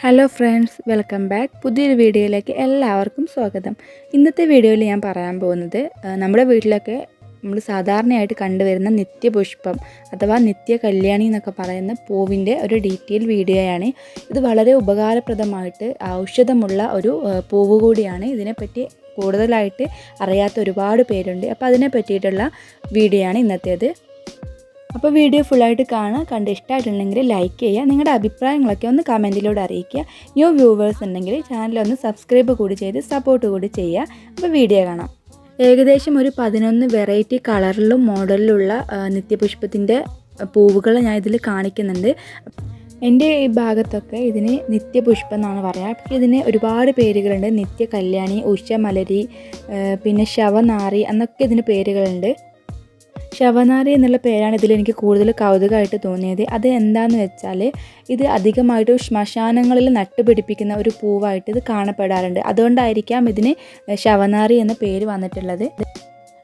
Hello friends, welcome back. പുതിയൊരു വീഡിയോയിലേക്ക് എല്ലാവർക്കും സ്വാഗതം. ഇന്നത്തെ വീഡിയോയിൽ ഞാൻ പറയാൻ പോകുന്നത് നമ്മുടെ വീട്ടിലൊക്കെ നമ്മൾ സാധാരണയായിട്ട് കണ്ടുവരുന്ന നിത്യപുഷ്പം അഥവാ നിത്യകല്യാണി എന്നൊക്കെ പറയുന്ന പൂവിൻ്റെ ഒരു ഡീറ്റെയിൽ വീഡിയോയാണ്. ഇത് വളരെ ഉപകാരപ്രദമായിട്ട് ഔഷധമുള്ള ഒരു പൂവ് കൂടിയാണ്. ഇതിനെപ്പറ്റി കൂടുതലായിട്ട് അറിയാത്ത ഒരുപാട് പേരുണ്ട്. അപ്പോൾ അതിനെ പറ്റിയിട്ടുള്ള വീഡിയോ ആണ് ഇന്നത്തേത്. അപ്പോൾ വീഡിയോ ഫുള്ളായിട്ട് കാണുക. കണ്ട് ഇഷ്ടമായിട്ടുണ്ടെങ്കിൽ ലൈക്ക് ചെയ്യുക. നിങ്ങളുടെ അഭിപ്രായങ്ങളൊക്കെ ഒന്ന് കമൻറ്റിലൂടെ അറിയിക്കുക. ന്യൂ വ്യൂവേഴ്സ് ഉണ്ടെങ്കിൽ ചാനലൊന്ന് സബ്സ്ക്രൈബ് കൂടി ചെയ്ത് സപ്പോർട്ട് കൂടി ചെയ്യുക. അപ്പോൾ വീഡിയോ കാണാം. ഏകദേശം ഒരു 11 വെറൈറ്റി കളറിലും മോഡലിലുള്ള നിത്യപുഷ്പത്തിൻ്റെ പൂവുകൾ ഞാൻ ഇതിൽ കാണിക്കുന്നുണ്ട്. എൻ്റെ ഈ ഭാഗത്തൊക്കെ ഇതിന് നിത്യപുഷ്പം എന്നാണ് പറയുക. പക്ഷേ ഇതിന് ഒരുപാട് പേരുകളുണ്ട്. നിത്യകല്യാണി, ഉഷമലരി, പിന്നെ ശവനാറി എന്നൊക്കെ ഇതിന് പേരുകളുണ്ട്. ശവനാരി എന്നുള്ള പേരാണ് ഇതിലെനിക്ക് കൂടുതൽ കൗതുകമായിട്ട് തോന്നിയത്. അത് എന്താണെന്ന് വെച്ചാൽ ഇത് അധികമായിട്ട് ശ്മശാനങ്ങളിൽ നട്ടുപിടിപ്പിക്കുന്ന ഒരു പൂവായിട്ട് ഇത് കാണപ്പെടാറുണ്ട്. അതുകൊണ്ടായിരിക്കാം ഇതിന് ശവനാരി എന്ന പേര് വന്നിട്ടുള്ളത്.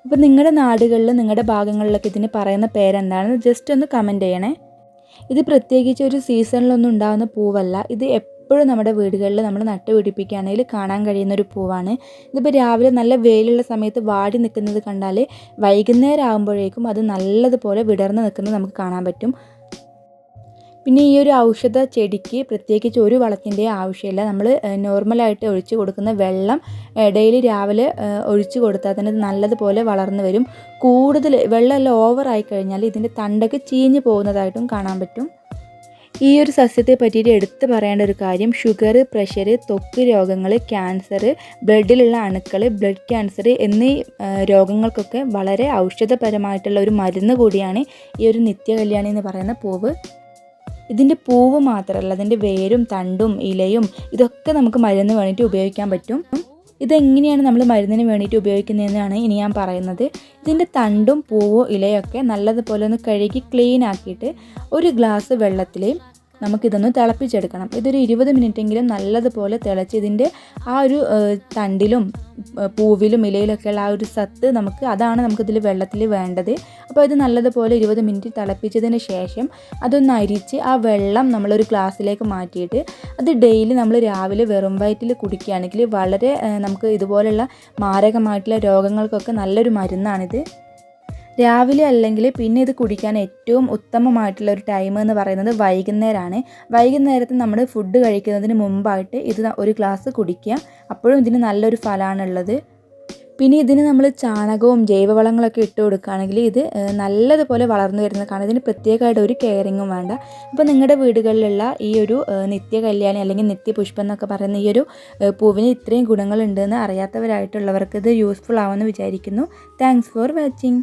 അപ്പോൾ നിങ്ങളുടെ നാടുകളിൽ നിങ്ങളുടെ ഭാഗങ്ങളിലൊക്കെ ഇതിന് പറയുന്ന പേരെന്താണെന്ന് ജസ്റ്റ് ഒന്ന് കമൻറ്റ് ചെയ്യണേ. ഇത് പ്രത്യേകിച്ച് ഒരു സീസണിലൊന്നും ഉണ്ടാകുന്ന പൂവല്ല. ഇത് എപ്പോഴും നമ്മുടെ വീടുകളിൽ നമ്മൾ നട്ടുപിടിപ്പിക്കുകയാണെങ്കിൽ കാണാൻ കഴിയുന്ന ഒരു പൂവാണ്. ഇതിപ്പോൾ രാവിലെ നല്ല വെയിലുള്ള സമയത്ത് വാടി നിൽക്കുന്നത് കണ്ടാൽ വൈകുന്നേരം ആകുമ്പോഴേക്കും അത് നല്ലതുപോലെ വിടർന്ന് നിൽക്കുന്നത് നമുക്ക് കാണാൻ പറ്റും. പിന്നെ ഈ ഒരു ഔഷധ ചെടിക്ക് പ്രത്യേകിച്ച് ഒരു വളത്തിൻ്റെ ആവശ്യമില്ല. നമ്മൾ നോർമലായിട്ട് ഒഴിച്ചു കൊടുക്കുന്ന വെള്ളം ഡെയിലി രാവിലെ ഒഴിച്ചു കൊടുത്താൽ തന്നെ ഇത് നല്ലതുപോലെ വളർന്നു വരും. കൂടുതൽ വെള്ളമെല്ലാം ഓവറായി കഴിഞ്ഞാൽ ഇതിൻ്റെ തണ്ടൊക്കെ ചീഞ്ഞ് പോകുന്നതായിട്ടും കാണാൻ പറ്റും. ഈ ഒരു സസ്യത്തെ പറ്റിയിട്ട് എടുത്തു പറയേണ്ട ഒരു കാര്യം, ഷുഗർ, പ്രഷർ, ത്വക്ക് രോഗങ്ങൾ, ക്യാൻസർ, ബ്ലഡിലുള്ള അണുക്കൾ, ബ്ലഡ് ക്യാൻസർ എന്നീ രോഗങ്ങൾക്കൊക്കെ വളരെ ഔഷധപരമായിട്ടുള്ള ഒരു മരുന്ന് കൂടിയാണ് ഈ ഒരു നിത്യകല്യാണി എന്ന് പറയുന്ന പൂവ്. ഇതിൻ്റെ പൂവ് മാത്രമല്ല, അതിൻ്റെ വേരും തണ്ടും ഇലയും ഇതൊക്കെ നമുക്ക് മരുന്ന് വേണ്ടിയിട്ട് ഉപയോഗിക്കാൻ പറ്റും. ഇതെങ്ങനെയാണ് നമ്മൾ മരുന്നിന് വേണ്ടിയിട്ട് ഉപയോഗിക്കുന്നതെന്നാണ് ഇനി ഞാൻ പറയുന്നത്. ഇതിൻ്റെ തണ്ടും പൂവും ഇലയൊക്കെ നല്ലതുപോലെ ഒന്ന് കഴുകി ക്ലീൻ ആക്കിയിട്ട് ഒരു ഗ്ലാസ് വെള്ളത്തിൽ നമുക്കിതൊന്ന് തിളപ്പിച്ചെടുക്കണം. ഇതൊരു 20 മിനിറ്റെങ്കിലും നല്ലതുപോലെ തിളച്ച് ഇതിൻ്റെ ആ ഒരു തണ്ടിലും പൂവിലും ഇലയിലൊക്കെയുള്ള ആ ഒരു സത്ത് അതാണ് നമുക്കിതിൽ വെള്ളത്തിൽ വേണ്ടത്. അപ്പോൾ ഇത് നല്ലതുപോലെ 20 മിനിറ്റ് തിളപ്പിച്ചതിന് ശേഷം അതൊന്ന് അരിച്ച് ആ വെള്ളം നമ്മളൊരു ഗ്ലാസ്സിലേക്ക് മാറ്റിയിട്ട് അത് ഡെയിലി നമ്മൾ രാവിലെ വെറും വയറ്റിൽ കുടിക്കുകയാണെങ്കിൽ വളരെ നമുക്ക് ഇതുപോലുള്ള മാരകമായിട്ടുള്ള രോഗങ്ങൾക്കൊക്കെ നല്ലൊരു മരുന്നാണിത്. രാവിലെ അല്ലെങ്കിൽ പിന്നെ ഇത് കുടിക്കാൻ ഏറ്റവും ഉത്തമമായിട്ടുള്ള ഒരു ടൈം എന്ന് പറയുന്നത് വൈകുന്നേരമാണ്. വൈകുന്നേരത്ത് നമ്മൾ ഫുഡ് കഴിക്കുന്നതിന് മുമ്പായിട്ട് ഇത് ഒരു ഗ്ലാസ് കുടിക്കുക. അപ്പോഴും ഇതിന് നല്ലൊരു ഫലമാണുള്ളത്. പിന്നെ ഇതിന് നമ്മൾ ചാണകവും ജൈവവളങ്ങളൊക്കെ ഇട്ട് കൊടുക്കുകയാണെങ്കിൽ ഇത് നല്ലതുപോലെ വളർന്നു വരുന്നത് കാണാം. ഇതിന് പ്രത്യേകമായിട്ട് ഒരു കെയറിങ്ങും വേണ്ട. അപ്പോൾ നിങ്ങളുടെ വീടുകളിലുള്ള ഈ ഒരു നിത്യകല്യാണി അല്ലെങ്കിൽ നിത്യപുഷ്പം എന്നൊക്കെ പറയുന്ന ഈ ഒരു പൂവിന് ഇത്രയും ഗുണങ്ങളുണ്ടെന്ന് അറിയാത്തവരായിട്ടുള്ളവർക്ക് ഇത് യൂസ്ഫുൾ ആവുമെന്ന് വിചാരിക്കുന്നു. Thanks for watching.